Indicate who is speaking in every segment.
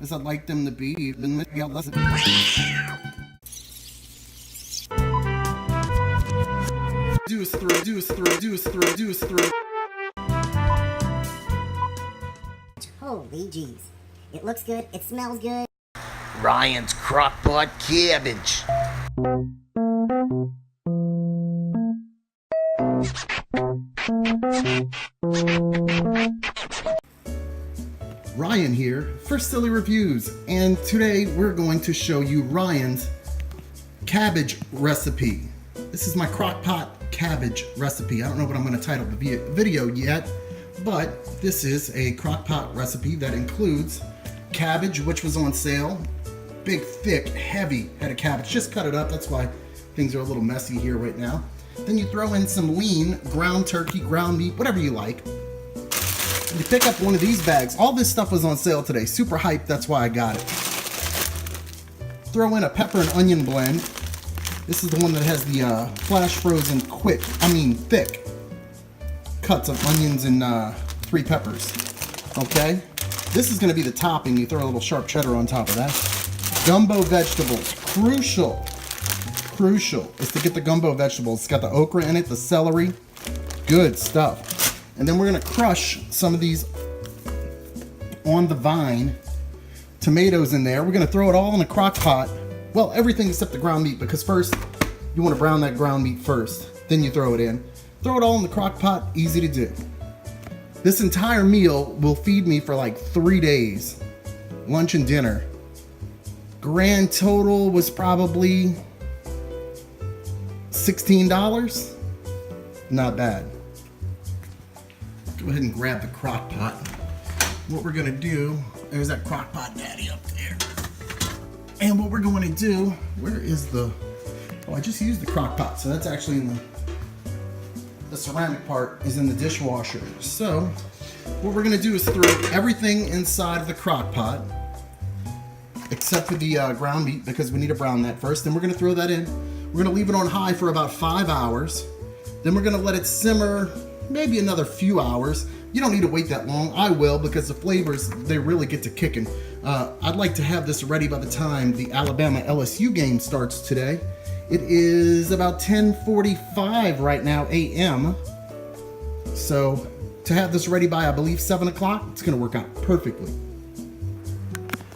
Speaker 1: as I'd like them to be. Deuce through.
Speaker 2: Holy jeez. It looks good, it smells good.
Speaker 3: Ryan's Crockpot Cabbage.
Speaker 1: Ryan here for Silly Reviews, and today we're going to show you Ryan's cabbage recipe. This is my Crockpot Cabbage recipe. I don't know what I'm going to title the video yet, but this is a Crockpot recipe that includes cabbage, which was on sale. Big, thick, heavy head of cabbage. Just cut it up. That's why things are a little messy here right now. Then you throw in some lean ground turkey, ground meat, whatever you like. You pick up one of these bags. All this stuff was on sale today. Super hyped, that's why I got it. Throw in a pepper and onion blend. This is the one that has the flash frozen thick cuts of onions and 3 peppers. Okay? This is gonna be the topping. You throw a little sharp cheddar on top of that. Gumbo vegetables, crucial is to get the gumbo vegetables. It's got the okra in it, the celery, good stuff. And then we're gonna crush some of these on the vine tomatoes in there. We're gonna throw it all in a crock pot. Well, everything except the ground meat, because first you wanna brown that ground meat first, then you throw it in. Throw it all in the crock pot, easy to do. This entire meal will feed me for like 3 days, lunch and dinner. Grand total was probably $16. Not bad. Go ahead and grab the crock pot. What we're gonna do, there's that crock pot daddy up there. And what we're going to do, where is the, oh, I just used the crock pot, so that's actually in the ceramic part is in the dishwasher. So what we're gonna do is throw everything inside of the crock pot, except for the ground meat, because we need to brown that first. Then we're gonna throw that in. We're gonna leave it on high for about 5 hours. Then we're gonna let it simmer maybe another few hours. You don't need to wait that long. I will, because the flavors, they really get to kicking. I'd like to have this ready by the time the Alabama LSU game starts today. It is about 10:45 right now a.m. So to have this ready by, I believe, 7 o'clock, it's gonna work out perfectly.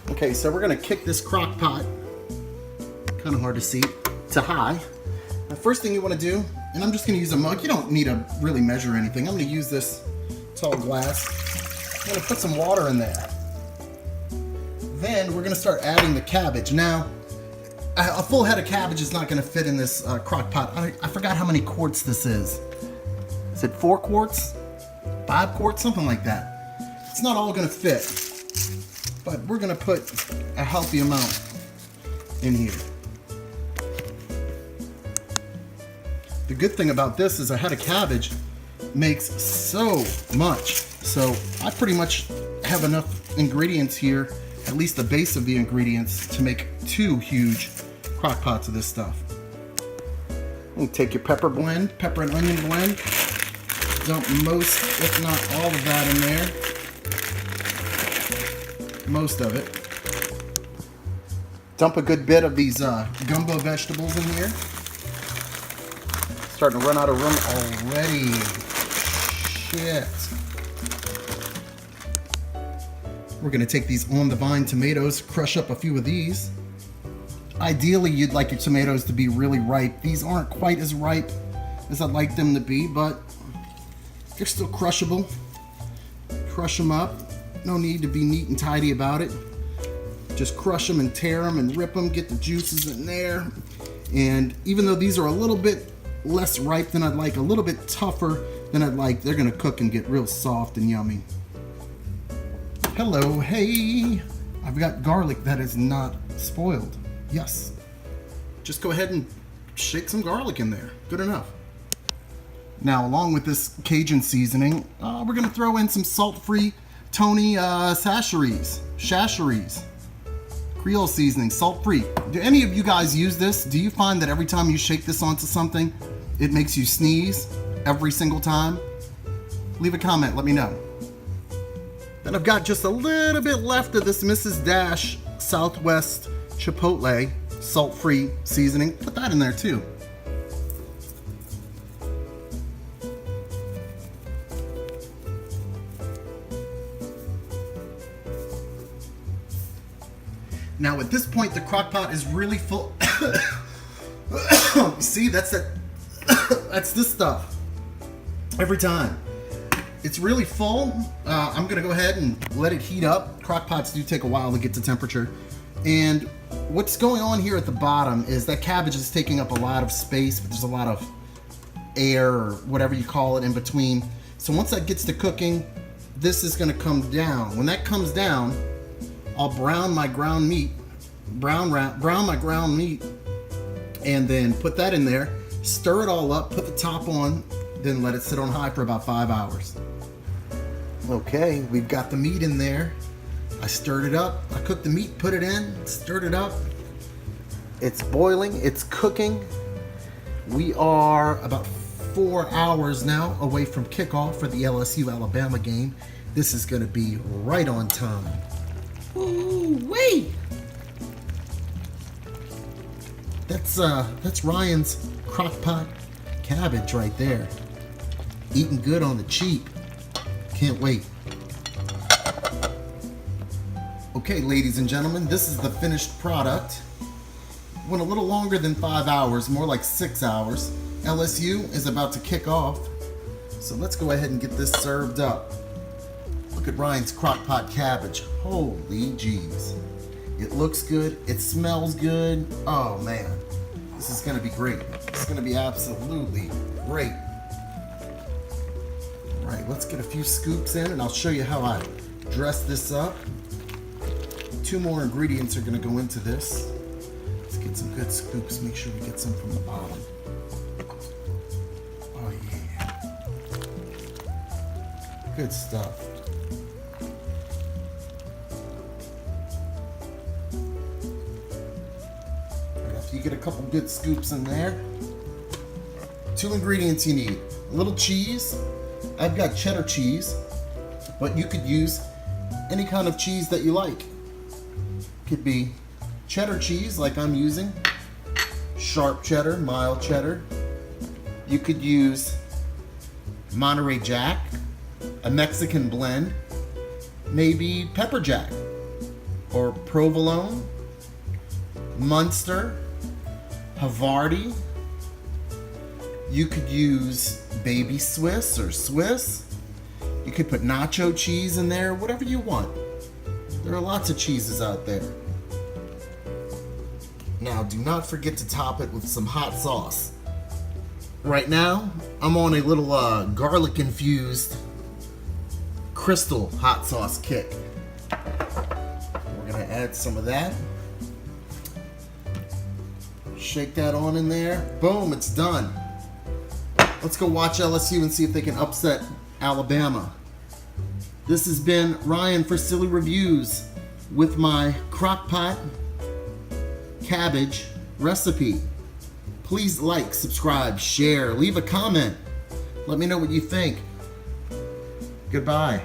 Speaker 1: Okay, so we're gonna kick this crock pot, kind of hard to see, to high. The first thing you wanna do, and I'm just gonna use a mug. You don't need to really measure anything. I'm gonna use this tall glass. I'm gonna put some water in there. Then we're gonna start adding the cabbage. Now, a full head of cabbage is not gonna fit in this crock pot. I forgot how many quarts this is. Is it 4 quarts? 5 quarts? Something like that. It's not all gonna fit, but we're gonna put a healthy amount in here. The good thing about this is a head of cabbage makes so much. So I pretty much have enough ingredients here, at least the base of the ingredients, to make 2 huge crock pots of this stuff. You take your pepper blend, pepper and onion blend, dump most, if not all of that in there. Most of it. Dump a good bit of these gumbo vegetables in here. Starting to run out of room already. Shit. We're gonna take these on the vine tomatoes, crush up a few of these. Ideally, you'd like your tomatoes to be really ripe. These aren't quite as ripe as I'd like them to be, but they're still crushable. Crush them up. No need to be neat and tidy about it. Just crush them and tear them and rip them, get the juices in there. And even though these are a little bit less ripe than I'd like, a little bit tougher than I'd like, they're gonna cook and get real soft and yummy. Hello, hey! I've got garlic that is not spoiled. Yes. Just go ahead and shake some garlic in there. Good enough. Now, along with this Cajun seasoning, we're gonna throw in some salt-free Tony Chachere's Creole seasoning, salt-free. Do any of you guys use this? Do you find that every time you shake this onto something, it makes you sneeze every single time? Leave a comment, let me know. Then I've got just a little bit left of this Mrs. Dash Southwest Chipotle salt-free seasoning. Put that in there too. Now at this point, the crock pot is really full. See, that's this stuff. Every time. It's really full. I'm gonna go ahead and let it heat up. Crock pots do take a while to get to temperature. And what's going on here at the bottom is that cabbage is taking up a lot of space, but there's a lot of air or whatever you call it in between. So once that gets to cooking, this is gonna come down. When that comes down, I'll brown my ground meat, brown my ground meat, and then put that in there, stir it all up, put the top on, then let it sit on high for about 5 hours. Okay, we've got the meat in there. I stirred it up, I cooked the meat, put it in, stirred it up. It's boiling, it's cooking. We are about 4 hours now away from kickoff for the LSU-Alabama game. This is gonna be right on time. Ooh-wee! That's Ryan's Crockpot Cabbage right there. Eating good on the cheap. Can't wait. Okay, ladies and gentlemen, this is the finished product. Went a little longer than 5 hours, more like 6 hours. LSU is about to kick off, so let's go ahead and get this served up. Look at Ryan's Crockpot Cabbage. Holy jeez. It looks good, it smells good. Oh man, this is gonna be great. It's gonna be absolutely great. All right, let's get a few scoops in and I'll show you how I dress this up. 2 more ingredients are gonna go into this. Let's get some good scoops, make sure we get some from the bottom. Oh yeah. Good stuff. You get a couple good scoops in there. 2 ingredients you need. A little cheese. I've got cheddar cheese, but you could use any kind of cheese that you like. Could be cheddar cheese like I'm using, sharp cheddar, mild cheddar. You could use Monterey Jack, a Mexican blend, maybe pepper jack, or provolone, Munster, Havarti. You could use baby Swiss or Swiss. You could put nacho cheese in there, whatever you want. There are lots of cheeses out there. Now, do not forget to top it with some hot sauce. Right now, I'm on a little garlic-infused crystal hot sauce kick. We're gonna add some of that. Shake that on in there. Boom, it's done. Let's go watch LSU and see if they can upset Alabama. This has been Ryan for Silly Reviews with my Crockpot Cabbage recipe. Please like, subscribe, share, leave a comment. Let me know what you think. Goodbye.